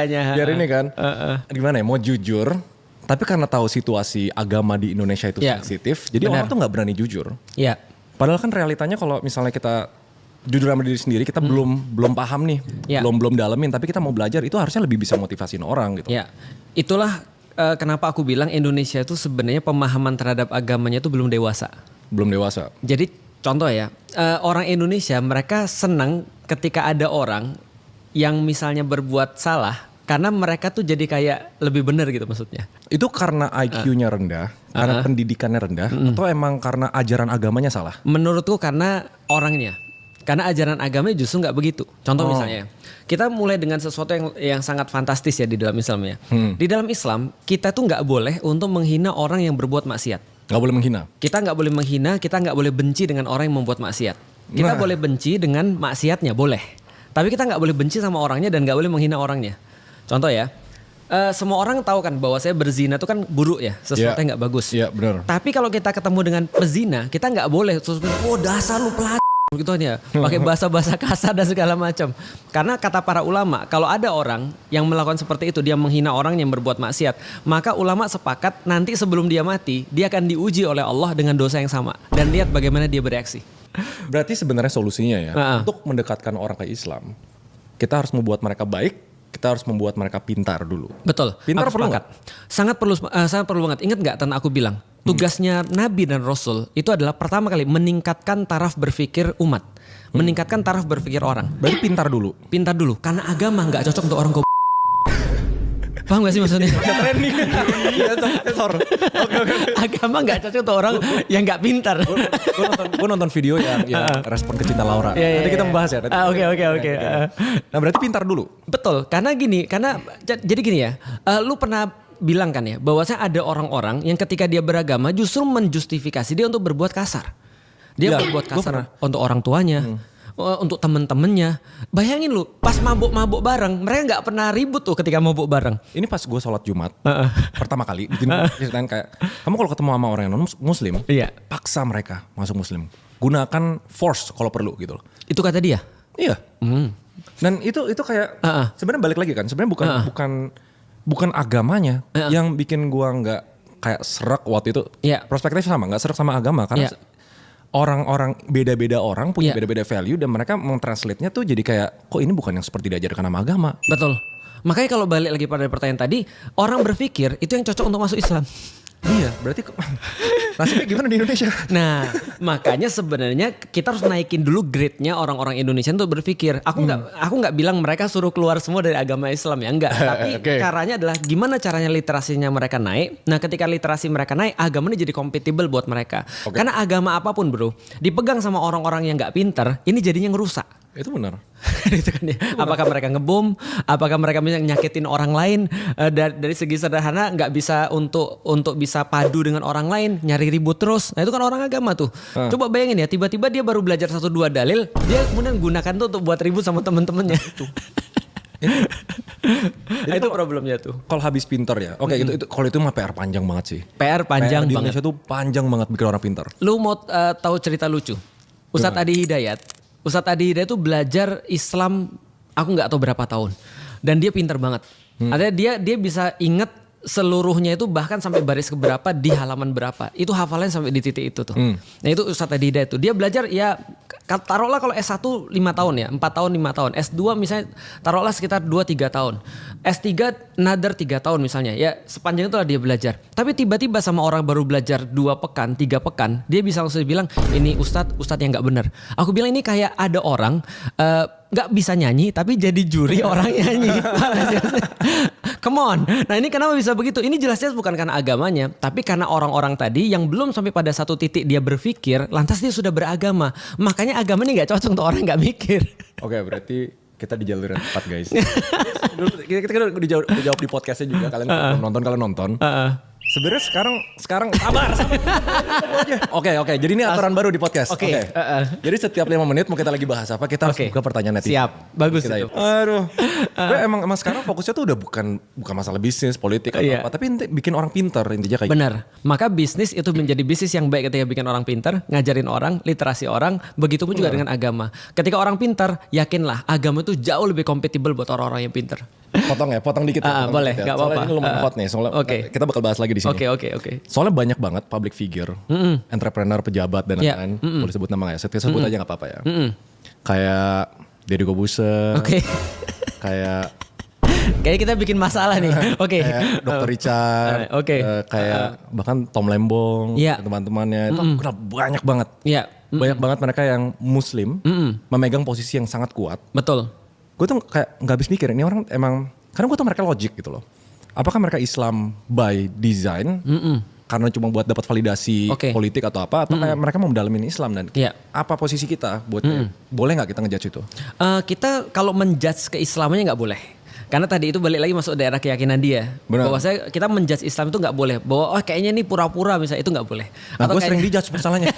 biar ini kan. Gimana ya, mau jujur, tapi karena tahu situasi agama di Indonesia itu sensitif, jadi orang tuh nggak berani jujur. Iya. Padahal kan realitanya kalau misalnya kita jujur sama diri sendiri, kita belum paham nih, belum dalemin, tapi kita mau belajar, itu harusnya lebih bisa motivasiin orang gitu. Ya, itulah kenapa aku bilang Indonesia itu sebenarnya pemahaman terhadap agamanya itu belum dewasa. Belum dewasa. Jadi contoh ya, orang Indonesia mereka senang ketika ada orang yang misalnya berbuat salah karena mereka tuh jadi kayak lebih benar gitu maksudnya. Itu karena IQ-nya rendah, karena pendidikannya rendah, atau emang karena ajaran agamanya salah? Menurutku karena orangnya. Karena ajaran agamanya justru nggak begitu. Contoh misalnya, kita mulai dengan sesuatu yang sangat fantastis ya di dalam Islam ya. Di dalam Islam kita tuh nggak boleh untuk menghina orang yang berbuat maksiat. Nggak boleh menghina? Kita nggak boleh menghina, kita nggak boleh benci dengan orang yang membuat maksiat. Kita boleh benci dengan maksiatnya, boleh. Tapi kita nggak boleh benci sama orangnya dan nggak boleh menghina orangnya. Contoh ya, semua orang tahu kan bahwa saya berzina itu kan buruk ya, sesuatu yang nggak bagus. Iya benar. Tapi kalau kita ketemu dengan pezina, kita nggak boleh dasar lu pelat gitu aja, pakai bahasa-bahasa kasar dan segala macam. Karena kata para ulama, kalau ada orang yang melakukan seperti itu, dia menghina orang yang berbuat maksiat, maka ulama sepakat nanti sebelum dia mati, dia akan diuji oleh Allah dengan dosa yang sama. Dan lihat bagaimana dia bereaksi. Berarti sebenarnya solusinya ya, untuk mendekatkan orang ke Islam, kita harus membuat mereka baik, kita harus membuat mereka pintar dulu. Betul. Pintar perlu nggak? Sangat perlu banget. Ingat nggak Tan aku bilang, tugasnya Nabi dan Rasul itu adalah pertama kali meningkatkan taraf berpikir umat, meningkatkan taraf berpikir orang. Berarti pintar dulu. Pintar dulu, karena agama nggak cocok untuk orang goblok. Paham gak sih maksudnya? Keren nih. Agama gak cocok untuk orang yang gak pintar. Gue nonton video yang respon ke Cinta Laura. Nanti kita membahas ya. Oke. Nah berarti pintar dulu. Betul, karena jadi gini ya. Lu pernah bilang kan ya, bahwasanya ada orang-orang yang ketika dia beragama justru menjustifikasi dia untuk berbuat kasar. Dia berbuat kasar untuk orang tuanya. Untuk temen-temennya. Bayangin lu, pas mabuk-mabuk bareng, mereka nggak pernah ribut tuh ketika mabuk bareng. Ini pas gue sholat Jumat pertama kali, ceritain kayak kamu kalau ketemu sama orang yang non Muslim, paksa mereka masuk Muslim, gunakan force kalau perlu gitu loh. Itu kata dia. Iya. Dan itu kayak sebenarnya balik lagi kan, sebenarnya bukan agamanya yang bikin gue nggak kayak serak waktu itu. Perspektif sama, nggak serak sama agama karena orang-orang beda-beda orang punya beda-beda value dan mereka mentranslate-nya tuh jadi kayak kok ini bukan yang seperti diajarkan sama agama. Betul. Makanya kalau balik lagi pada pertanyaan tadi, orang berpikir itu yang cocok untuk masuk Islam. Iya, berarti nasibnya gimana di Indonesia? Nah, makanya sebenarnya kita harus naikin dulu grade-nya orang-orang Indonesia untuk berpikir. Aku nggak bilang mereka suruh keluar semua dari agama Islam ya, enggak. Tapi caranya adalah gimana caranya literasinya mereka naik. Nah, ketika literasi mereka naik, agama ini jadi compatible buat mereka. Karena agama apapun bro, dipegang sama orang-orang yang nggak pintar, ini jadinya ngerusak. Itu benar. Itu kan ya. Apakah mereka ngebom? Apakah mereka bisa nyakitin orang lain? Dari segi sederhana nggak bisa untuk bisa padu dengan orang lain, nyari ribut terus. Nah itu kan orang agama tuh. Coba bayangin ya, tiba-tiba dia baru belajar 1-2 dalil, dia kemudian gunakan tuh untuk buat ribut sama temen-temennya. Itu problemnya tuh. Kalau habis pintar ya. Oke, itu kalau itu mah PR panjang banget sih. PR panjang di banget. Indonesia tuh panjang banget bikin orang pintar. Lu mau tahu cerita lucu? Ustadz Adi Hidayat itu belajar Islam aku nggak tahu berapa tahun dan dia pintar banget. Artinya dia bisa inget seluruhnya itu bahkan sampai baris keberapa di halaman berapa. Itu hafalannya sampai di titik itu tuh. Nah itu Ustadz Adi Hidayat tuh. Dia belajar ya taruhlah kalau S1 5 tahun ya, 4 tahun 5 tahun. S2 misalnya taruhlah sekitar 2-3 tahun. S3 another 3 tahun misalnya. Ya sepanjang itulah dia belajar. Tapi tiba-tiba sama orang baru belajar 2 pekan, 3 pekan, dia bisa langsung bilang ini Ustadz yang gak benar. Aku bilang ini kayak ada orang gak bisa nyanyi tapi jadi juri orang nyanyi. Come on. Nah ini kenapa bisa begitu? Ini jelas-jelas bukan karena agamanya, tapi karena orang-orang tadi yang belum sampai pada satu titik dia berpikir, lantas dia sudah beragama. Makanya agama ini gak cocok untuk orang yang gak mikir. Oke, berarti kita di jalur yang tepat guys. Kita udah dijawab di podcastnya juga. Kalian nonton. Sebenarnya sekarang sabar. Oke. Jadi ini aturan baru di podcast. Oke. Jadi setiap 5 menit mau kita lagi bahas apa, kita harus buka pertanyaan netizen. Siap. Bagus itu. Aduh. Emang sekarang fokusnya tuh udah bukan masalah bisnis, politik atau apa, tapi bikin orang pintar intinya kayak. Benar. Maka bisnis itu menjadi bisnis yang baik ketika bikin orang pintar, ngajarin orang, literasi orang, begitupun juga dengan agama. Ketika orang pintar, yakinlah agama itu jauh lebih kompatibel buat orang-orang yang pintar. Potong dikit. Boleh, nggak apa-apa. Soalnya ini lumayan hot nih, soalnya kita bakal bahas lagi di sini. Oke. Soalnya banyak banget public figure, entrepreneur, pejabat dan lain-lain. Boleh sebut nama nggak ya? Sebut aja nggak apa-apa ya. Kayak Deddy Corbuzier. Kayak kita bikin masalah nih. Kayak Dr. Richard. Kayak bahkan Tom Lembong, teman-temannya itu banyak banget. Banyak banget mereka yang Muslim memegang posisi yang sangat kuat. Betul. Gue tuh kayak nggak habis mikir ini orang emang, karena gue tuh mereka logik gitu loh. Apakah mereka Islam by design karena cuma buat dapat validasi politik atau apa, atau kayak mereka mau mendalamin Islam dan apa posisi kita buat boleh nggak kita ngejudge itu? Kita kalau menjudge keislamannya nggak boleh. Karena tadi itu balik lagi masuk daerah keyakinan dia. Bahwa kita menjudge Islam itu nggak boleh. Bahwa kayaknya ini pura-pura misalnya, itu nggak boleh. Nah, gue sering dijudge masalahnya.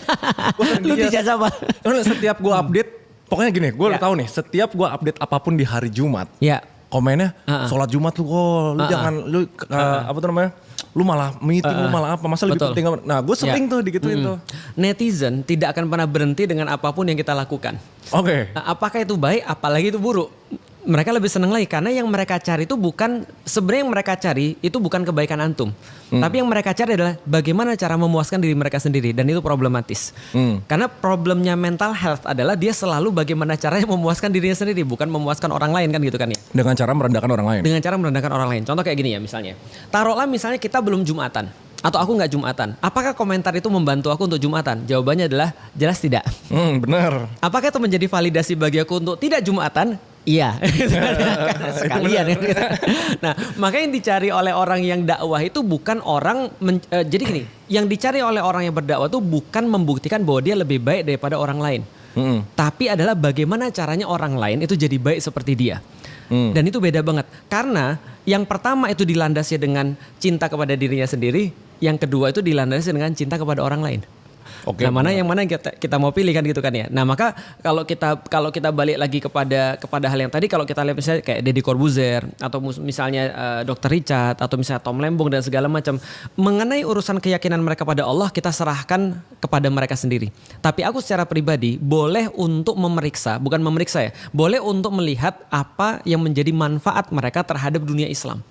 Lu dijudge apa? Setiap gue update, pokoknya gini, gue udah tahu nih, setiap gue update apapun di hari Jumat, komennya sholat Jumat lu jangan apa tuh namanya, lu malah meeting, lu malah apa, masa lebih penting. Nah gue sering tuh digituin tuh. Netizen tidak akan pernah berhenti dengan apapun yang kita lakukan. Apakah itu baik, apalagi itu buruk. Mereka lebih seneng lagi karena yang mereka cari itu bukan, sebenarnya yang mereka cari itu bukan kebaikan antum. Tapi yang mereka cari adalah bagaimana cara memuaskan diri mereka sendiri, dan itu problematis. Karena problemnya mental health adalah dia selalu bagaimana caranya memuaskan dirinya sendiri, bukan memuaskan orang lain kan gitu kan ya. Dengan cara merendahkan orang lain. Dengan cara merendahkan orang lain. Contoh kayak gini ya misalnya. Taruhlah misalnya kita belum Jumatan. Atau aku nggak Jumatan. Apakah komentar itu membantu aku untuk Jumatan? Jawabannya adalah jelas tidak. Benar. Apakah itu menjadi validasi bagi aku untuk tidak Jumatan? Iya. Sekalian. Nah, makanya yang dicari oleh orang yang dakwah itu bukan orang jadi gini, yang dicari oleh orang yang berdakwah itu bukan membuktikan bahwa dia lebih baik daripada orang lain. Tapi adalah bagaimana caranya orang lain itu jadi baik seperti dia. Dan itu beda banget. Karena yang pertama itu dilandasi dengan cinta kepada dirinya sendiri, yang kedua itu dilandasi dengan cinta kepada orang lain. Nah, mana yang mana kita mau pilih kan gitu kan ya. Nah, maka kalau kita balik lagi kepada hal yang tadi, kalau kita lihat misalnya kayak Deddy Corbuzier atau misalnya Dr. Richard atau misalnya Tom Lembong dan segala macam, mengenai urusan keyakinan mereka pada Allah kita serahkan kepada mereka sendiri. Tapi aku secara pribadi boleh untuk bukan memeriksa ya, boleh untuk melihat apa yang menjadi manfaat mereka terhadap dunia Islam.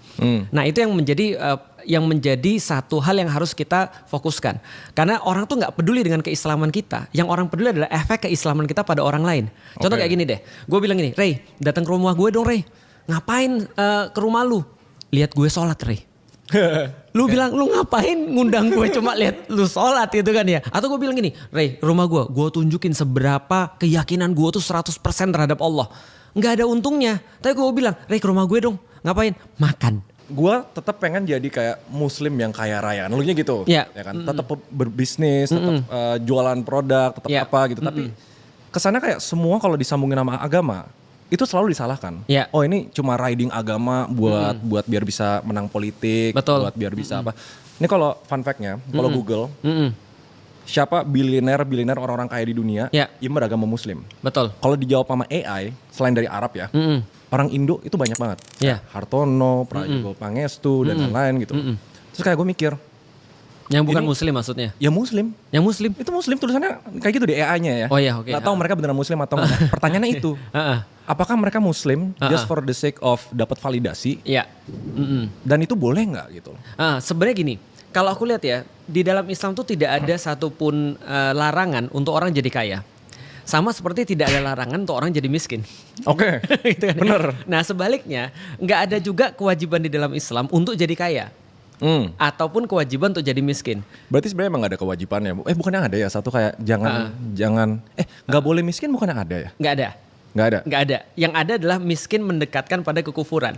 Nah, itu yang menjadi satu hal yang harus kita fokuskan. Karena orang tuh nggak peduli dengan keislaman kita. Yang orang peduli adalah efek keislaman kita pada orang lain. Contoh kayak gini deh. Gue bilang gini, Ray, datang ke rumah gue dong, Ray. Ngapain ke rumah lu? Lihat gue sholat, Ray. Lu bilang, lu ngapain ngundang gue cuma lihat lu sholat gitu kan ya. Atau gue bilang gini, Ray, rumah gue tunjukin seberapa keyakinan gue tuh 100% terhadap Allah. Nggak ada untungnya. Tapi gue bilang, Ray, ke rumah gue dong. Ngapain? Makan. Gue tetap pengen jadi kayak muslim yang kaya raya, analoginya gitu, ya kan? Tetap berbisnis, tetap jualan produk, tetap apa gitu. Tapi kesannya kayak semua kalau disambungin sama agama itu selalu disalahkan. Oh ini cuma riding agama buat biar bisa menang politik, buat biar bisa apa. Ini kalau fun fact-nya, kalau Google, siapa bilioner orang-orang kaya di dunia yang beragama muslim. Betul. Kalau dijawab sama AI, selain dari Arab ya, orang Indo itu banyak banget. Hartono, Prajogo Pangestu dan lain-lain gitu. Terus kayak gue mikir, yang bukan muslim maksudnya? Ya muslim. Yang muslim? Itu muslim, tulisannya kayak gitu di AI-nya ya. Oh iya, oke. Gak tahu mereka beneran muslim atau enggak. Pertanyaannya itu. Apakah mereka muslim just for the sake of dapat validasi? Dan itu boleh nggak gitu? Sebenarnya gini, kalau aku lihat ya, di dalam Islam tuh tidak ada satupun larangan untuk orang jadi kaya. Sama seperti tidak ada larangan untuk orang jadi miskin. Oke, gitu kan, bener. Nah sebaliknya, nggak ada juga kewajiban di dalam Islam untuk jadi kaya. Ataupun kewajiban untuk jadi miskin. Berarti sebenarnya emang gak ada kewajibannya. Bukannya ada ya satu kayak jangan nggak boleh miskin, bukannya ada ya? Nggak ada. Yang ada adalah miskin mendekatkan pada kekufuran.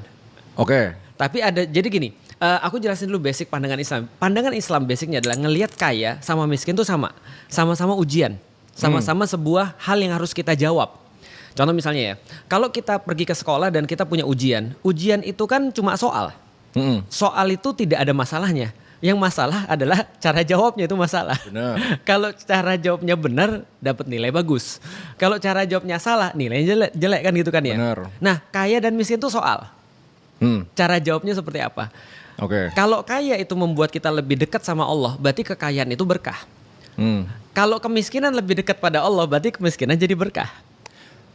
Tapi ada, jadi gini, aku jelasin dulu basic pandangan Islam. Pandangan Islam basicnya adalah ngelihat kaya sama miskin tuh sama-sama ujian. Sama-sama sebuah hal yang harus kita jawab. Contoh misalnya ya, kalau kita pergi ke sekolah dan kita punya ujian itu kan cuma soal. Soal itu tidak ada masalahnya. Yang masalah adalah cara jawabnya itu masalah. Benar. Kalau cara jawabnya benar, dapat nilai bagus. Kalau cara jawabnya salah, nilainya jelek kan gitu kan ya. Benar. Nah, kaya dan miskin itu soal. Cara jawabnya seperti apa? Oke. Kalau kaya itu membuat kita lebih dekat sama Allah, berarti kekayaan itu berkah. Kalau kemiskinan lebih dekat pada Allah, berarti kemiskinan jadi berkah.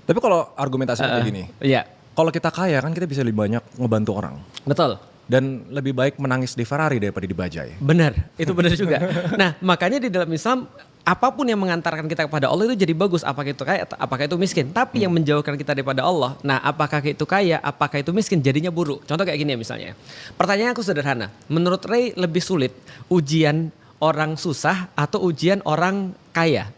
Tapi kalau argumentasi kayak gini, Iya, kalau kita kaya kan kita bisa lebih banyak ngebantu orang. betul. Dan lebih baik menangis di Ferrari daripada di bajai. Benar, itu benar juga. Nah, makanya di dalam Islam apapun yang mengantarkan kita kepada Allah itu jadi bagus, apakah itu kaya, apakah itu miskin. Tapi yang menjauhkan kita daripada Allah, nah apakah itu kaya, apakah itu miskin, jadinya buruk. Contoh kayak gini ya misalnya. Pertanyaan aku sederhana. Menurut Ray lebih sulit ujian orang susah atau ujian orang kaya?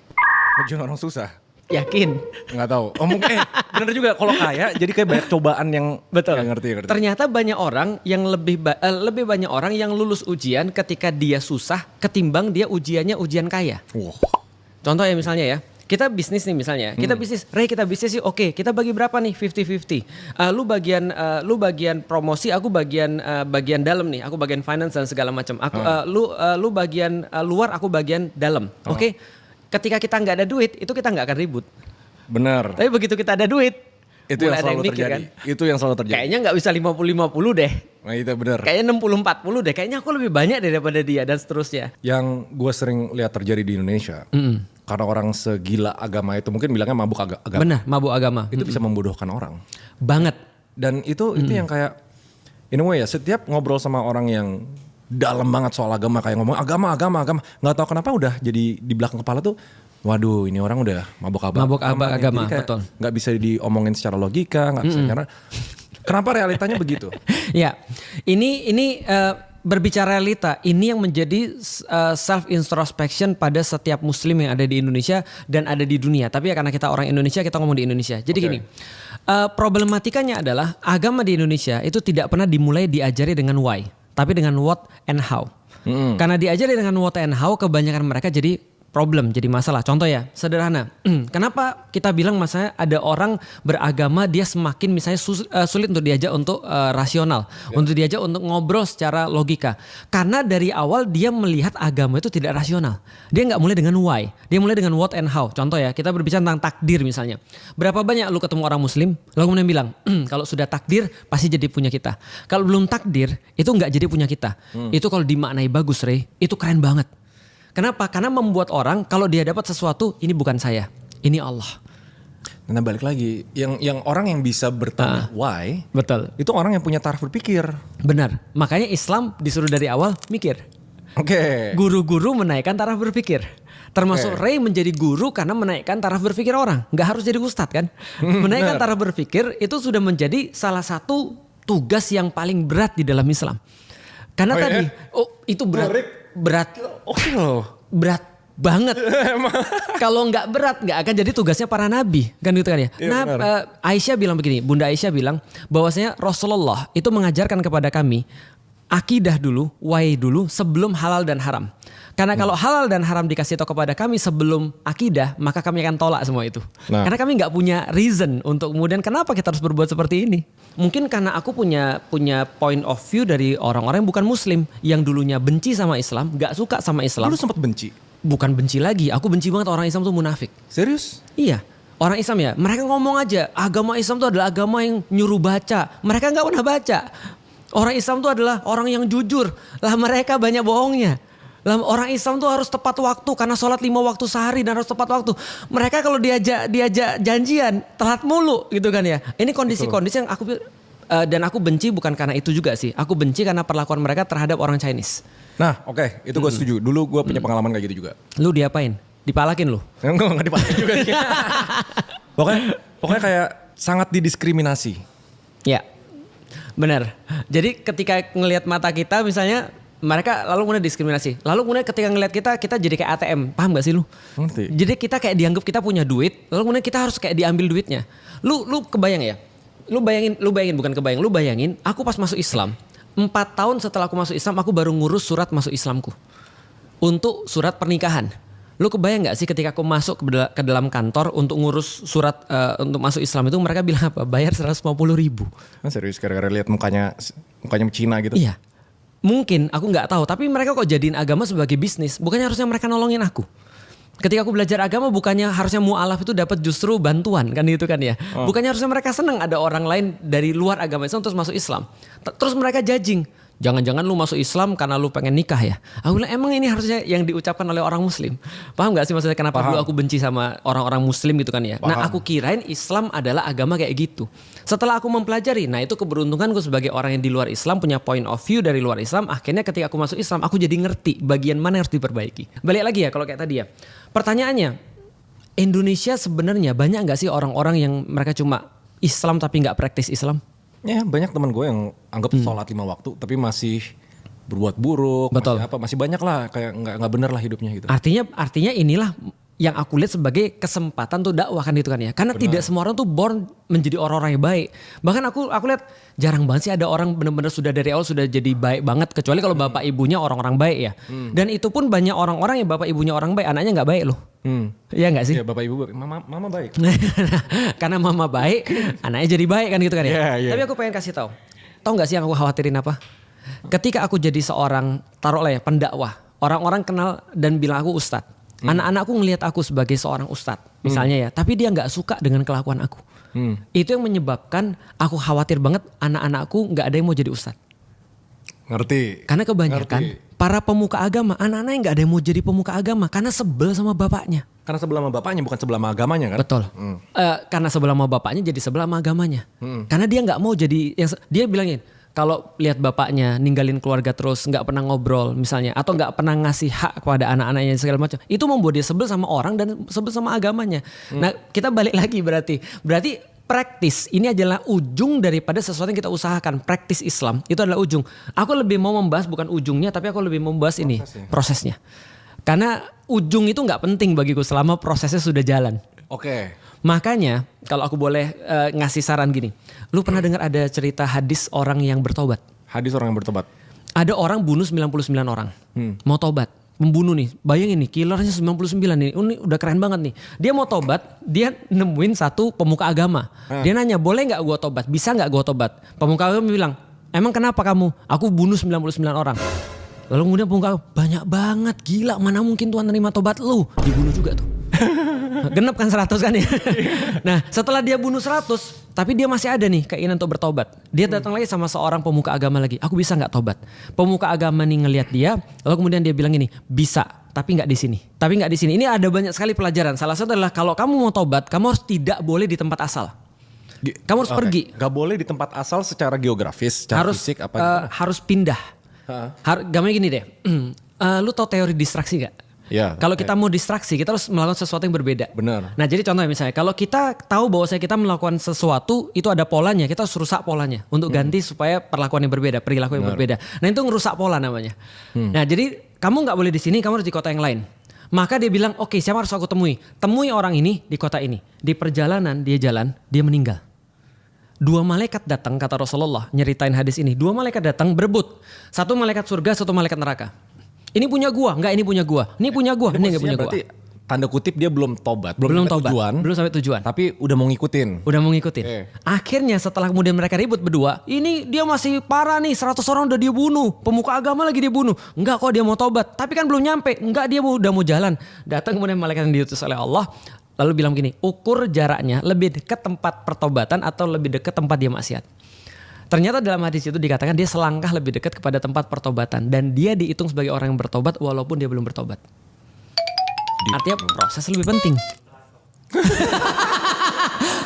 Ujian orang susah. Yakin? Nggak tahu. Oh mungkin bener juga kalau kaya jadi kayak banyak cobaan yang Betul. nggak ngerti. Ternyata banyak orang yang lebih banyak orang yang lulus ujian ketika dia susah ketimbang dia ujiannya ujian kaya. Wow. Contoh ya misalnya ya, kita bisnis nih misalnya, kita bisnis, Ray kita bisnis sih, oke, kita bagi berapa nih 50-50. Lu bagian promosi, aku bagian dalam nih, aku bagian finance dan segala macam. Aku lu bagian luar, aku bagian dalam. Oke. Ketika kita nggak ada duit, itu kita nggak akan ribut. Benar. Tapi begitu kita ada duit, Itu yang mulai ada selalu mikir, terjadi. kan? Itu yang selalu terjadi. Kayaknya nggak bisa 50-50 deh. Nah itu benar. Kayaknya 60-40 deh. Kayaknya aku lebih banyak daripada dia dan seterusnya. Yang gue sering lihat terjadi di Indonesia, karena orang segila agama itu mungkin bilangnya mabuk agama. Benar, mabuk agama. Itu bisa membodohkan orang. Banget. Dan itu yang kayak, in a way ya, setiap ngobrol sama orang yang dalam banget soal agama, kayak ngomong agama, nggak tahu kenapa udah jadi di belakang kepala tuh, waduh ini orang udah mabuk agama. Agama, Jadi kayak betul. nggak bisa diomongin secara logika, nggak bisa karena kenapa realitanya begitu? Ya, ini berbicara realita, ini yang menjadi self introspection pada setiap muslim yang ada di Indonesia dan ada di dunia. Tapi ya karena kita orang Indonesia, kita ngomong di Indonesia. Jadi gini, problematikanya adalah agama di Indonesia itu tidak pernah dimulai diajari dengan why, tapi dengan what and how. Karena diajari dengan what and how, kebanyakan mereka jadi problem, jadi masalah. Contoh ya, sederhana. Kenapa kita bilang misalnya ada orang beragama dia semakin misalnya sulit untuk diajak untuk rasional, untuk diajak untuk ngobrol secara logika. Karena dari awal dia melihat agama itu tidak rasional. Dia nggak mulai dengan why, dia mulai dengan what and how. Contoh ya, kita berbicara tentang takdir misalnya. Berapa banyak lu ketemu orang muslim, lalu kemudian bilang, kalau sudah takdir pasti jadi punya kita. Kalau belum takdir, itu nggak jadi punya kita. Itu kalau dimaknai bagus, Ray, itu keren banget. Kenapa? Karena membuat orang kalau dia dapat sesuatu, ini bukan saya, ini Allah. Nah balik lagi, yang orang yang bisa bertanya why, Betul. itu orang yang punya taraf berpikir. Benar. Makanya Islam disuruh dari awal mikir. Oke. Guru-guru menaikkan taraf berpikir. Termasuk Ray menjadi guru karena menaikkan taraf berpikir orang. Nggak harus jadi ustadz kan. Menaikkan taraf berpikir itu sudah menjadi salah satu tugas yang paling berat di dalam Islam. Karena itu berat berat banget. Kalau nggak berat nggak akan jadi tugasnya para nabi kan gitu kan ya. Aisyah bilang begini, Bunda Aisyah bilang bahwasanya Rasulullah itu mengajarkan kepada kami akidah dulu, why dulu sebelum halal dan haram. Karena kalau halal dan haram dikasih tahu kepada kami sebelum akidah, maka kami akan tolak semua itu. Karena kami nggak punya reason untuk kemudian kenapa kita harus berbuat seperti ini. Mungkin karena aku punya point of view dari orang-orang yang bukan muslim, yang dulunya benci sama Islam, nggak suka sama Islam. Lu sempat benci? Bukan benci lagi, aku benci banget orang Islam tuh munafik. Serius? Iya. Orang Islam ya, mereka ngomong aja agama Islam itu adalah agama yang nyuruh baca. Mereka nggak pernah baca. Orang Islam itu adalah orang yang jujur. Lah mereka banyak bohongnya. Orang Islam tuh harus tepat waktu karena sholat 5 waktu sehari dan harus tepat waktu. Mereka kalau diajak janjian telat mulu gitu kan ya. Ini kondisi-kondisi yang dan aku benci bukan karena itu juga sih. Aku benci karena perlakuan mereka terhadap orang Chinese. Nah oke, itu gue setuju. Dulu gue punya pengalaman kayak gitu juga. Lu diapain? Dipalakin lu? Enggak dipalakin juga sih. Pokoknya kayak sangat didiskriminasi. Ya benar. Jadi ketika ngelihat mata kita misalnya, mereka lalu kemudian diskriminasi. Lalu kemudian ketika ngelihat kita jadi kayak ATM. Paham gak sih lu? Ngerti. Jadi kita kayak dianggap kita punya duit. Lalu kemudian kita harus kayak diambil duitnya. Lu kebayang ya? Lu bayangin aku pas masuk Islam. 4 tahun setelah aku masuk Islam, aku baru ngurus surat masuk Islamku. Untuk surat pernikahan. Lu kebayang gak sih ketika aku masuk ke dalam kantor untuk ngurus surat untuk masuk Islam itu, mereka bilang apa? Bayar 150.000. Serius gara-gara lihat mukanya Cina gitu? Iya. Mungkin aku nggak tahu, tapi mereka kok jadiin agama sebagai bisnis. Bukannya harusnya mereka nolongin aku? Ketika aku belajar agama, bukannya harusnya mu'alaf itu dapat justru bantuan kan gitu kan ya? Bukannya harusnya mereka senang ada orang lain dari luar agama Islam terus masuk Islam. Terus mereka judging. Jangan-jangan lu masuk Islam karena lu pengen nikah ya? Aku bilang emang ini harusnya yang diucapkan oleh orang Muslim. Paham gak sih maksudnya kenapa dulu aku benci sama orang-orang Muslim gitu kan ya? Nah aku kirain Islam adalah agama kayak gitu. Setelah aku mempelajari, nah itu keberuntunganku sebagai orang yang di luar Islam punya point of view dari luar Islam. Akhirnya ketika aku masuk Islam, aku jadi ngerti bagian mana yang harus diperbaiki. Balik lagi ya kalau kayak tadi ya. Pertanyaannya, Indonesia sebenarnya banyak gak sih orang-orang yang mereka cuma Islam tapi gak praktis Islam? Ya banyak teman gue yang anggap sholat 5 waktu tapi masih berbuat buruk, Betul. masih banyak lah kayak nggak bener lah hidupnya gitu. Artinya inilah yang aku lihat sebagai kesempatan tuh dakwah kan gitu kan ya. Karena tidak semua orang tuh born menjadi orang-orang yang baik. Bahkan aku lihat jarang banget sih ada orang benar-benar sudah dari awal sudah jadi baik banget kecuali kalau bapak ibunya orang-orang baik ya. Dan itu pun banyak orang-orang yang bapak ibunya orang baik, anaknya nggak baik loh. Iya gak sih? Iya bapak ibu, mama baik. Karena mama baik, anaknya jadi baik kan gitu kan ya. Yeah. Tapi aku pengen kasih tahu gak sih yang aku khawatirin apa? Ketika aku jadi seorang, taruhlah ya pendakwah, orang-orang kenal dan bilang aku ustadz. Anak-anakku ngelihat aku sebagai seorang ustadz misalnya ya, tapi dia gak suka dengan kelakuan aku. Itu yang menyebabkan aku khawatir banget anak-anakku gak ada yang mau jadi ustadz. Ngerti. Karena kebanyakan para pemuka agama, anak-anak yang gak ada yang mau jadi pemuka agama karena sebel sama bapaknya. Karena sebelah sama bapaknya bukan sebelah sama agamanya kan? Betul. Karena sebelah sama bapaknya jadi sebelah sama agamanya. Karena dia nggak mau jadi yang dia bilangin kalau lihat bapaknya ninggalin keluarga terus nggak pernah ngobrol misalnya atau nggak pernah ngasih hak kepada anak-anaknya segala macam, itu membuat dia sebel sama orang dan sebel sama agamanya. Nah kita balik lagi berarti praktis ini adalah ujung daripada sesuatu yang kita usahakan. Praktis Islam itu adalah ujung. Aku lebih mau membahas bukan ujungnya, tapi aku lebih mau membahas ini prosesnya. Karena ujung itu nggak penting bagiku selama prosesnya sudah jalan. Oke. Makanya kalau aku boleh ngasih saran gini, lu pernah dengar ada cerita hadis orang yang bertobat? Hadis orang yang bertobat. Ada orang bunuh 99 orang, mau tobat. Membunuh nih, bayangin nih killernya 99 nih, ini udah keren banget nih. Dia mau tobat, dia nemuin satu pemuka agama. Dia nanya, boleh gak gue tobat, bisa gak gue tobat? Pemuka agama bilang, emang kenapa kamu? Aku bunuh 99 orang. Lalu kemudian pemuka agama, banyak banget, gila mana mungkin Tuhan nerima tobat lu. Dibunuh juga tuh. Genep kan 100 kan ya. Nah setelah dia bunuh 100, tapi dia masih ada nih keinginan untuk bertobat. Dia datang lagi sama seorang pemuka agama lagi. Aku bisa gak tobat? Pemuka agama nih ngelihat dia, lalu kemudian dia bilang gini, bisa, tapi gak di sini. Tapi gak di sini. Ini ada banyak sekali pelajaran. Salah satu adalah kalau kamu mau tobat, kamu harus tidak boleh di tempat asal. Kamu harus pergi. Gak boleh di tempat asal secara geografis, secara fisik apa? Harus pindah. Gamanya gini deh, lu tau teori distraksi gak? Ya, kalau kita mau distraksi, kita harus melakukan sesuatu yang berbeda. Benar. Nah jadi contohnya misalnya, kalau kita tahu bahwa kita melakukan sesuatu, itu ada polanya, kita harus rusak polanya. Untuk ganti supaya perlakuan yang berbeda, perilaku yang berbeda. Nah itu ngerusak pola namanya. Nah jadi kamu gak boleh di sini, kamu harus di kota yang lain. Maka dia bilang, oke, siapa harus aku temui? Temui orang ini di kota ini. Di perjalanan dia jalan, dia meninggal. 2 malaikat datang, kata Rasulullah, nyeritain hadis ini. 2 malaikat datang berebut. 1 malaikat surga, 1 malaikat neraka. Ini punya gua, enggak ini punya gua. Ini punya gua, ini enggak punya gua. Berarti tanda kutip dia belum tobat, belum tobat, tujuan, belum sampai tujuan. Tapi udah mau ngikutin. Akhirnya setelah kemudian mereka ribut berdua, ini dia masih parah nih, 100 orang udah dia bunuh, pemuka agama lagi dia bunuh. Enggak kok dia mau tobat, tapi kan belum nyampe. Enggak, dia udah mau jalan. Datang kemudian malaikat yang diutus oleh Allah, lalu bilang gini, ukur jaraknya lebih dekat tempat pertobatan atau lebih dekat tempat dia maksiat. Ternyata dalam hadis itu dikatakan dia selangkah lebih dekat kepada tempat pertobatan. Dan dia dihitung sebagai orang yang bertobat walaupun dia belum bertobat. Artinya proses lebih penting.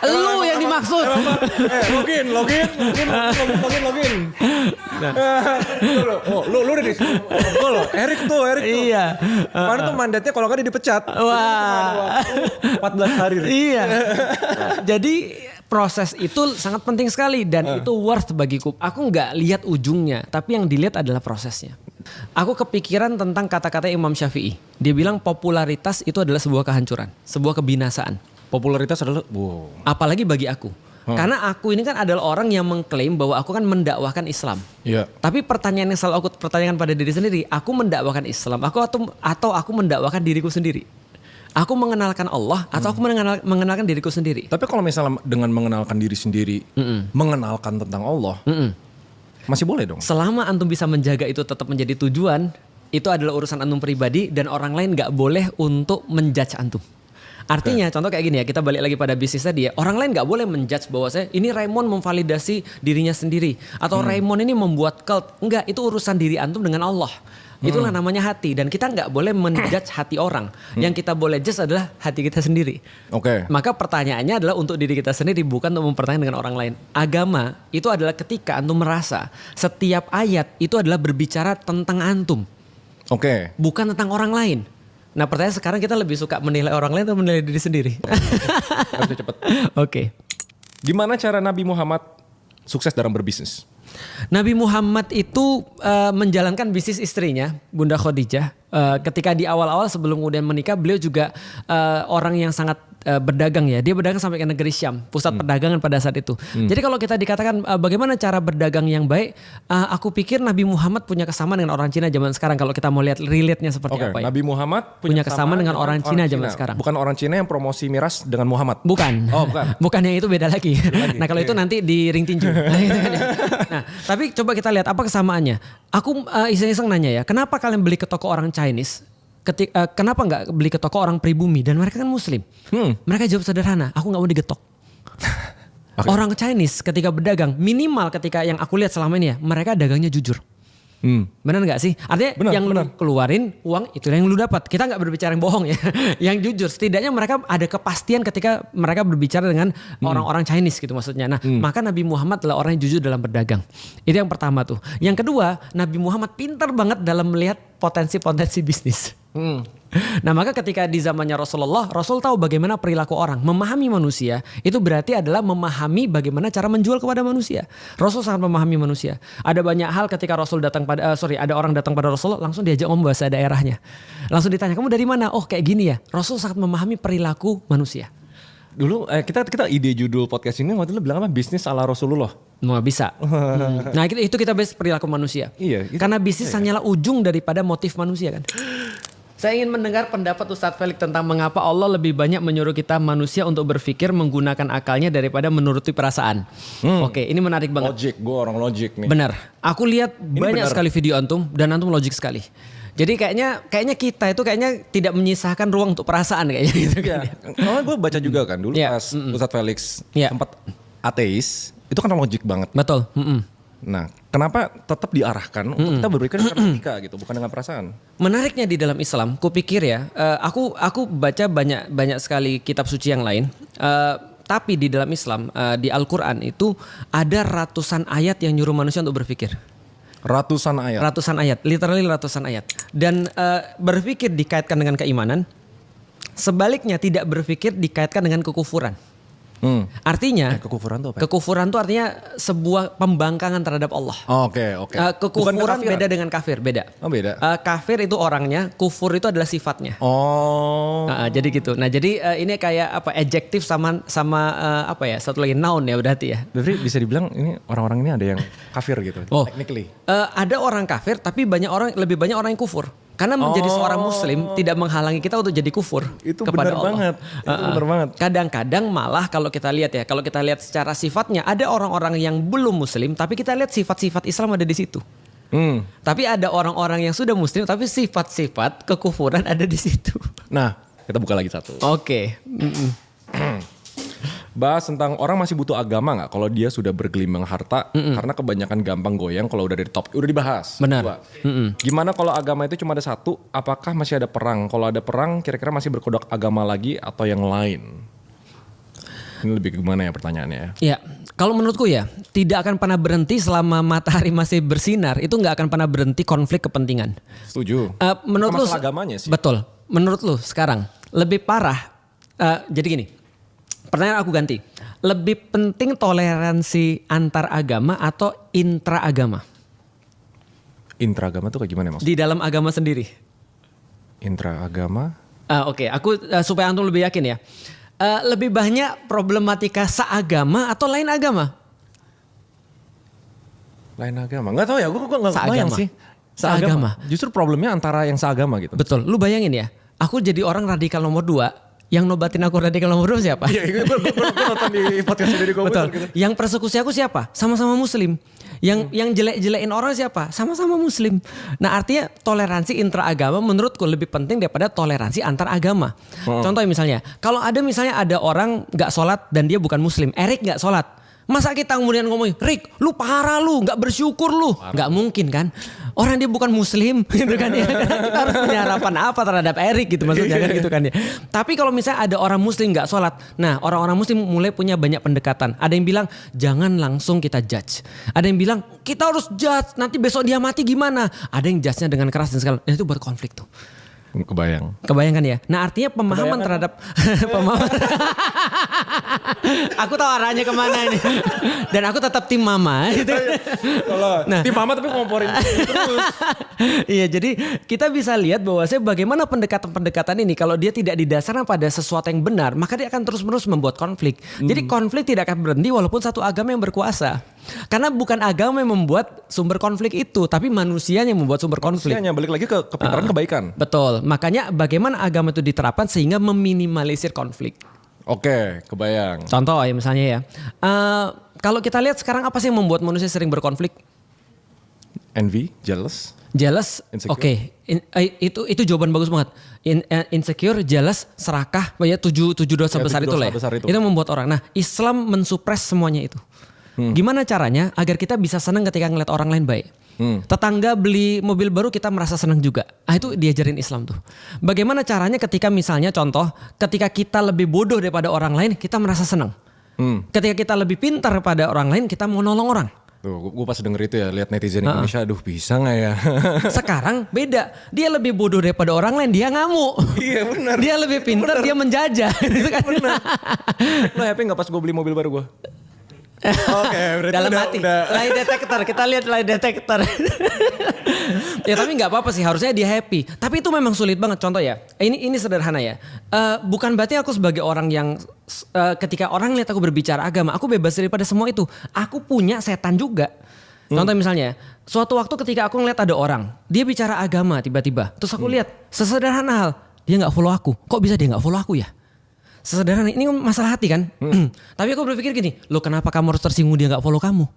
Lu yang dimaksud. Login. Oh, lu udah di lo. Erik tuh. Iya. Mana tuh mandatnya kalau nggak dia dipecat. Wah. 14 hari. Iya. Jadi proses itu sangat penting sekali dan itu worth bagiku. Aku nggak lihat ujungnya, tapi yang dilihat adalah prosesnya. Aku kepikiran tentang kata-kata Imam Syafi'i. Dia bilang popularitas itu adalah sebuah kehancuran, sebuah kebinasaan. Popularitas adalah, apalagi bagi aku. Karena aku ini kan adalah orang yang mengklaim bahwa aku kan mendakwahkan Islam. Iya. Tapi pertanyaan yang selalu aku pertanyakan pada diri sendiri, aku mendakwahkan Islam, atau aku mendakwahkan diriku sendiri. Aku mengenalkan Allah atau aku mengenalkan diriku sendiri. Tapi kalau misalnya dengan mengenalkan diri sendiri, mengenalkan tentang Allah, Masih boleh dong. Selama antum bisa menjaga itu tetap menjadi tujuan, itu adalah urusan antum pribadi dan orang lain nggak boleh untuk menjudge antum. Artinya contoh kayak gini ya, kita balik lagi pada bisnis tadi ya. Orang lain nggak boleh menjudge bahwa ini Raymond memvalidasi dirinya sendiri atau Raymond ini membuat cult. Enggak, itu urusan diri antum dengan Allah. Itulah namanya hati, dan kita nggak boleh menjudge hati orang. Yang kita boleh judge adalah hati kita sendiri. Oke. Maka pertanyaannya adalah untuk diri kita sendiri, bukan untuk mempertanyakan dengan orang lain. Agama itu adalah ketika antum merasa setiap ayat itu adalah berbicara tentang antum. Oke. Bukan tentang orang lain. Nah, pertanyaan sekarang kita lebih suka menilai orang lain atau menilai diri sendiri? Cepet. Oke. Gimana cara Nabi Muhammad sukses dalam berbisnis? Nabi Muhammad itu menjalankan bisnis istrinya, Bunda Khadijah. Ketika di awal-awal sebelum kemudian menikah, beliau juga orang yang sangat berdagang ya. Dia berdagang sampai ke negeri Syam, pusat perdagangan pada saat itu. Jadi kalau kita dikatakan bagaimana cara berdagang yang baik, aku pikir Nabi Muhammad punya kesamaan dengan orang Cina zaman sekarang. Kalau kita mau lihat relate-nya seperti apa ya. Nabi Muhammad punya kesamaan dengan orang Cina zaman sekarang. Bukan orang Cina yang promosi miras dengan Muhammad. Bukan. Oh, bukan. Bukan, yang itu beda lagi. Nah, kalau itu nanti di ring tinju. Nah, tapi coba kita lihat apa kesamaannya. Aku iseng-iseng nanya ya, kenapa kalian beli ke toko orang Chinese? Kenapa nggak beli ke toko orang pribumi, dan mereka kan muslim? Mereka jawab sederhana, aku nggak mau digetok. Okay. Orang Chinese ketika berdagang, minimal ketika yang aku lihat selama ini ya, mereka dagangnya jujur. Benar nggak sih? Artinya yang lu keluarin uang itu yang lu dapat. Kita nggak berbicara yang bohong ya, yang jujur. Setidaknya mereka ada kepastian ketika mereka berbicara dengan orang-orang Chinese gitu maksudnya. Nah, maka Nabi Muhammad adalah orang yang jujur dalam berdagang. Itu yang pertama tuh. Yang kedua, Nabi Muhammad pintar banget dalam melihat potensi-potensi bisnis. Nah, maka ketika di zamannya Rasulullah, Rasul tahu bagaimana perilaku orang. Memahami manusia itu berarti adalah memahami bagaimana cara menjual kepada manusia. Rasul sangat memahami manusia. Ada banyak hal ketika Rasul datang pada ada orang datang pada Rasul, langsung diajak ngomong bahasa daerahnya. Langsung ditanya, "Kamu dari mana?" "Oh, kayak gini ya." Rasul sangat memahami perilaku manusia. Dulu kita ide judul podcast ini waktu itu bilang apa? Bisnis ala Rasulullah. Nggak bisa. Nah, itu kita bahas perilaku manusia. Iya. Karena bisnis hanyalah ujung daripada motif manusia kan. Saya ingin mendengar pendapat Ustadz Felix tentang mengapa Allah lebih banyak menyuruh kita manusia untuk berpikir menggunakan akalnya daripada menuruti perasaan. Oke, ini menarik banget. Logik, gue orang logik nih. Benar. Aku lihat banyak sekali video antum dan antum logik sekali. Jadi kayaknya kita itu tidak menyisakan ruang untuk perasaan kayaknya gitu. Ya, karena gue baca juga kan dulu pas Ustadz Felix sempat ateis, itu kan logik banget. Betul. Nah, kenapa tetap diarahkan untuk kita berpikir dengan logika gitu, bukan dengan perasaan? Menariknya di dalam Islam, kupikir ya, aku baca banyak sekali kitab suci yang lain. Tapi di dalam Islam, di Al-Quran itu ada ratusan ayat yang nyuruh manusia untuk berpikir. Ratusan ayat, literally ratusan ayat. Dan berpikir dikaitkan dengan keimanan, sebaliknya tidak berpikir dikaitkan dengan kekufuran. Artinya kekufuran itu apa? Kekufuran itu artinya sebuah pembangkangan terhadap Allah. Oke. Kekufuran beda dengan kafir, beda. Oh, beda. Kafir itu orangnya, kufur itu adalah sifatnya. Oh. Jadi gitu. Nah, jadi ini kayak apa? Adjektif sama apa ya? Satu lagi noun ya berarti ya. Berarti bisa dibilang ini orang-orang ini ada yang kafir gitu. Technically. Ada orang kafir, tapi lebih banyak orang yang kufur. Karena menjadi seorang muslim tidak menghalangi kita untuk jadi kufur kepada Allah. Itu benar banget. Kadang-kadang malah kalau kita lihat secara sifatnya ada orang-orang yang belum muslim tapi kita lihat sifat-sifat Islam ada di situ. Tapi ada orang-orang yang sudah muslim tapi sifat-sifat kekufuran ada di situ. Nah, kita buka lagi satu. Oke. Bahas tentang orang masih butuh agama nggak kalau dia sudah bergelimang harta karena kebanyakan gampang goyang kalau udah dari top. Udah dibahas. Benar. Gimana kalau agama itu cuma ada satu? Apakah masih ada perang? Kalau ada perang kira-kira masih berkodok agama lagi atau yang lain? Ini lebih gimana ya pertanyaannya? Ya, kalau menurutku ya tidak akan pernah berhenti selama matahari masih bersinar. Itu nggak akan pernah berhenti konflik kepentingan. Setuju. Menurut lu agamanya sih. Betul. Menurut lu sekarang lebih parah. Jadi gini. Pertanyaan aku ganti. Lebih penting toleransi antar agama atau intra-agama? Intra-agama tuh kayak gimana maksudnya? Di dalam agama sendiri. Intra-agama? Oke. Aku supaya antum lebih yakin ya. Lebih banyak problematika seagama atau lain agama? Lain agama? Nggak tahu ya, gue nggak bayang sih. Seagama. Justru problemnya antara yang seagama gitu. Betul. Lu bayangin ya. Aku jadi orang radikal nomor 2. Yang nobatin aku radikal nomor 2 siapa? Iya, gue nonton di podcast dari Kobuser gitu. Yang persekusi aku siapa? Sama-sama muslim. Yang jelek-jelekin orang siapa? Sama-sama muslim. Nah artinya toleransi intraagama menurutku lebih penting daripada toleransi antar agama. Contoh misalnya, kalau misalnya ada orang gak sholat dan dia bukan muslim, Erik gak sholat. Masa kita kemudian ngomongin, Rick lu parah lu, gak bersyukur lu. Gak mungkin kan. Orang dia bukan muslim gitu kan ya. Kita harus punya harapan apa terhadap Erik gitu maksudnya kan gitu kan ya. Tapi kalau misalnya ada orang muslim gak sholat. Nah orang-orang muslim mulai punya banyak pendekatan. Ada yang bilang jangan langsung kita judge. Ada yang bilang kita harus judge, nanti besok dia mati gimana. Ada yang judge-nya dengan keras dan segala. Itu buat konflik tuh. Kebayang kan ya. Nah artinya pemahaman terhadap pemahaman. Aku tahu arahnya kemana ini. Dan aku tetap tim mama. Gitu. Nah, tim mama tapi ngomporin terus. Iya jadi kita bisa lihat bahwasanya bagaimana pendekatan-pendekatan ini kalau dia tidak didasarkan pada sesuatu yang benar maka dia akan terus-menerus membuat konflik. Jadi konflik tidak akan berhenti walaupun satu agama yang berkuasa. Karena bukan agama yang membuat sumber konflik itu, tapi manusianya yang membuat sumber konflik. Manusianya balik lagi ke kepintaran kebaikan. Betul. Makanya bagaimana agama itu diterapkan sehingga meminimalisir konflik. Oke, kebayang. Contoh ya misalnya ya. Kalau kita lihat sekarang apa sih yang membuat manusia sering berkonflik? Envy, jealous. Oke. Itu jawaban bagus banget. Insecure, jealous, serakah, ya 7 dosa besar itu lah. Ya. Itu membuat orang. Nah, Islam mensupres semuanya itu. Gimana caranya agar kita bisa senang ketika ngeliat orang lain baik? Tetangga beli mobil baru kita merasa senang juga. Itu diajarin Islam tuh. Bagaimana caranya ketika misalnya contoh, ketika kita lebih bodoh daripada orang lain, kita merasa senang. Ketika kita lebih pintar pada orang lain, kita mau nolong orang. Tuh, gue pas denger itu ya, lihat netizen Indonesia, aduh bisa gak ya? Sekarang beda, dia lebih bodoh daripada orang lain, dia ngamuk. Iya benar. Dia lebih pintar, dia menjajah. Gitu kan? Benar. Lo happy gak pas gue beli mobil baru gue? Oke, berarti dalam hati. Lie detector, kita lihat lie detector. Ya tapi nggak apa-apa sih, harusnya dia happy. Tapi itu memang sulit banget. Contoh ya, ini sederhana ya. Bukan berarti aku sebagai orang yang ketika orang lihat aku berbicara agama, aku bebas daripada semua itu. Aku punya setan juga. Contoh misalnya, suatu waktu ketika aku ngeliat ada orang, dia bicara agama tiba-tiba, terus aku lihat sesederhana hal, dia nggak follow aku. Kok bisa dia nggak follow aku ya? Sesederhana ini masalah hati kan. Tapi aku berpikir gini, lo kenapa kamu harus tersinggung dia gak follow kamu?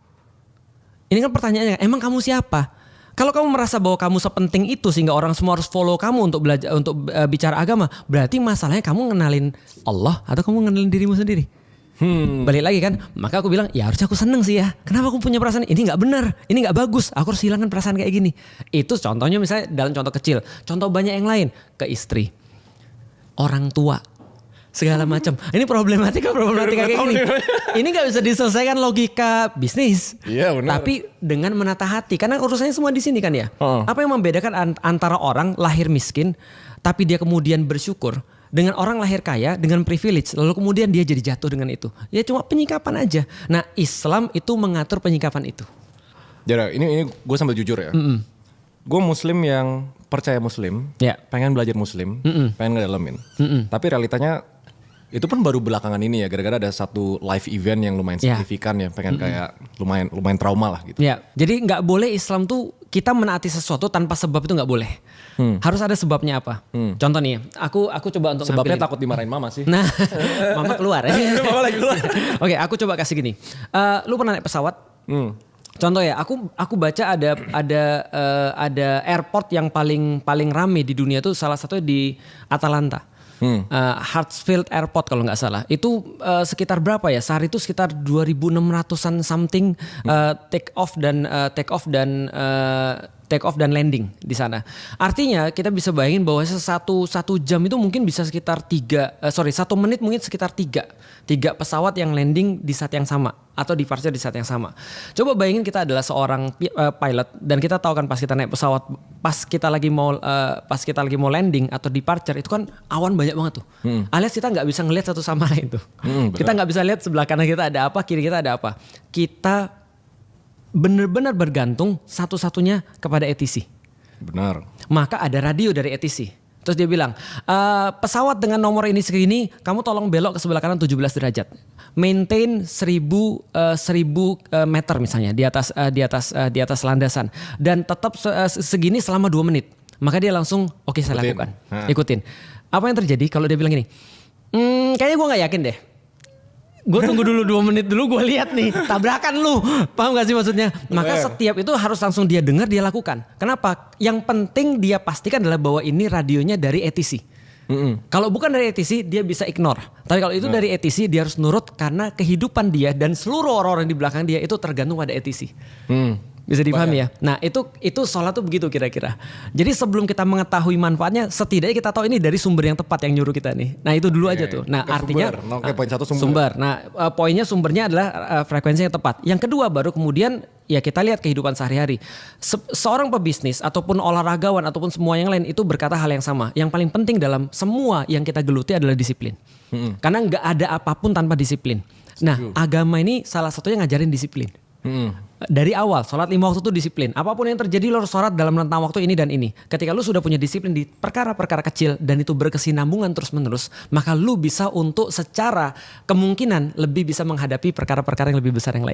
Ini kan pertanyaannya, emang kamu siapa? Kalau kamu merasa bahwa kamu sepenting itu sehingga orang semua harus follow kamu untuk belajar, untuk bicara agama, berarti masalahnya kamu ngenalin Allah atau kamu ngenalin dirimu sendiri. Balik lagi kan, maka aku bilang ya harusnya aku seneng sih ya. Kenapa aku punya perasaan ini gak benar, ini gak bagus, aku harus hilangkan perasaan kayak gini. Itu contohnya misalnya dalam contoh kecil. Contoh banyak yang lain, ke istri, orang tua, segala macam. Ini problematika kayak gini. Ini nggak bisa diselesaikan logika bisnis. Iya benar. Tapi dengan menata hati, karena urusannya semua di sini kan ya. Apa yang membedakan antara orang lahir miskin, tapi dia kemudian bersyukur, dengan orang lahir kaya dengan privilege, lalu kemudian dia jadi jatuh dengan itu. Ya cuma penyikapan aja. Nah Islam itu mengatur penyikapan itu. Jadi ini gue sambil jujur ya. Gue muslim yang percaya muslim, pengen belajar muslim, pengen ngedalamin. Tapi realitanya itu pun baru belakangan ini ya, gara-gara ada satu live event yang lumayan signifikan ya, pengen kayak lumayan trauma lah gitu. Ya, jadi nggak boleh Islam tuh kita menaati sesuatu tanpa sebab itu nggak boleh. Harus ada sebabnya apa. Contoh nih, aku coba untuk sebabnya ngambilin. Takut dimarahin mama sih. Nah, mama keluar ya. Mama lagi keluar. Oke, aku coba kasih gini. Lu pernah naik pesawat? Contoh ya, aku baca ada airport yang paling rame di dunia tuh salah satunya di Atalanta. Hartsfield Airport kalau nggak salah. Itu sekitar berapa ya? Sehari itu sekitar 2.600-an something take off dan landing di sana. Artinya kita bisa bayangin bahwa satu jam itu mungkin bisa sekitar 1 menit mungkin sekitar 3 pesawat yang landing di saat yang sama atau departure di saat yang sama. Coba bayangin kita adalah seorang pilot dan kita tahu kan pas kita naik pesawat, pas kita lagi mau landing atau departure itu kan awan banyak banget tuh. Alias kita nggak bisa ngelihat satu sama lain tuh. Kita nggak bisa lihat sebelah kanan kita ada apa, kiri kita ada apa. Kita benar-benar bergantung satu-satunya kepada ATC. Benar. Maka ada radio dari ATC. Terus dia bilang, pesawat dengan nomor ini segini, kamu tolong belok ke sebelah kanan 17 derajat. Maintain 1000 meter misalnya di atas landasan dan tetap segini selama 2 menit. Maka dia langsung oke, saya lakukan. Ikutin. Apa yang terjadi kalau dia bilang gini? Kayaknya gue gak yakin deh. Gue tunggu dulu 2 menit dulu, gue lihat nih tabrakan lu, paham gak sih maksudnya? Maka setiap itu harus langsung dia dengar, dia lakukan. Kenapa? Yang penting dia pastikan adalah bahwa ini radionya dari ATC. Kalau bukan dari ATC dia bisa ignore. Tapi kalau itu dari ATC dia harus nurut karena kehidupan dia dan seluruh orang-orang di belakang dia itu tergantung pada ATC. Bisa dipahami ya. Nah itu sholat tuh begitu kira-kira. Jadi sebelum kita mengetahui manfaatnya, setidaknya kita tahu ini dari sumber yang tepat yang nyuruh kita nih. Nah itu dulu aja tuh. Nah artinya poin 1 sumber. Nah poinnya sumbernya adalah frekuensi yang tepat. Yang kedua baru kemudian ya kita lihat kehidupan sehari-hari. Seorang pebisnis ataupun olahragawan ataupun semua yang lain itu berkata hal yang sama. Yang paling penting dalam semua yang kita geluti adalah disiplin. Karena nggak ada apapun tanpa disiplin. Nah agama ini salah satunya ngajarin disiplin. Dari awal sholat 5 waktu itu disiplin. Apapun yang terjadi lo harus sholat dalam rentang waktu ini dan ini. Ketika lu sudah punya disiplin di perkara-perkara kecil dan itu berkesinambungan terus menerus, maka lu bisa untuk secara kemungkinan lebih bisa menghadapi perkara-perkara yang lebih besar yang lain.